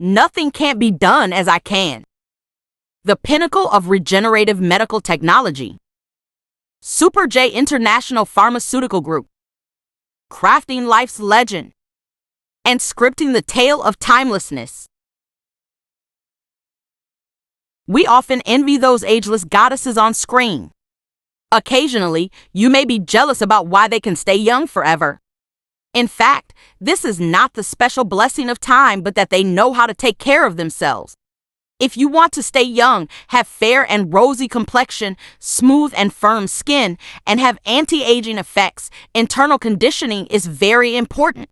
Nothing can't be done as I can. The pinnacle of regenerative medical technology. SuperJ International Pharmaceutical Group. Crafting life's legend and scripting the tale of timelessness. We often envy those ageless goddesses on screen. Occasionally, you may be jealous about why they can stay young forever. In fact, this is not the special blessing of time, but that they know how to take care of themselves. If you want to stay young, have fair and rosy complexion, smooth and firm skin, and have anti-aging effects, internal conditioning is very important.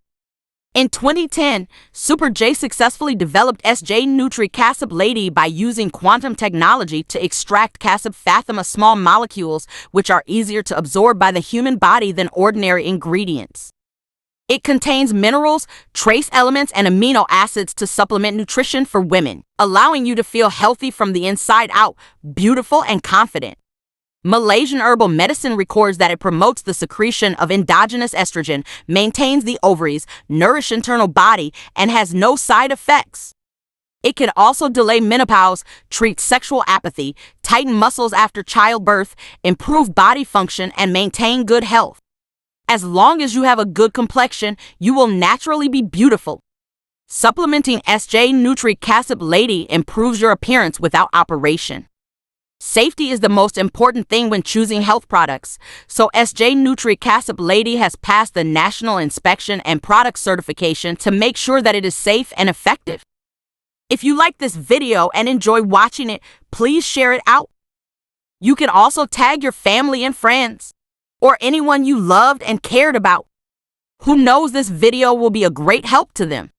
In 2010, SuperJ successfully developed Nutri Kacip by using quantum technology to extract Kacip Fatimah small molecules, which are easier to absorb by the human body than ordinary ingredients. It contains minerals, trace elements, and amino acids to supplement nutrition for women, allowing you to feel healthy from the inside out, beautiful and confident. Malaysian herbal medicine records that it promotes the secretion of endogenous estrogen, maintains the ovaries, nourishes internal body, and has no side effects. It can also delay menopause, treat sexual apathy, tighten muscles after childbirth, improve body function, and maintain good health. As long as you have a good complexion, you will naturally be beautiful. Supplementing Nutri Kacip improves your appearance without operation. Safety is the most important thing when choosing health products, so Nutri Kacip has passed the National Inspection and Product Certification to make sure that it is safe and effective. If you like this video and enjoy watching it, please share it out. You can also tag your family and friends, or anyone you loved and cared about. Who knows, this video will be a great help to them.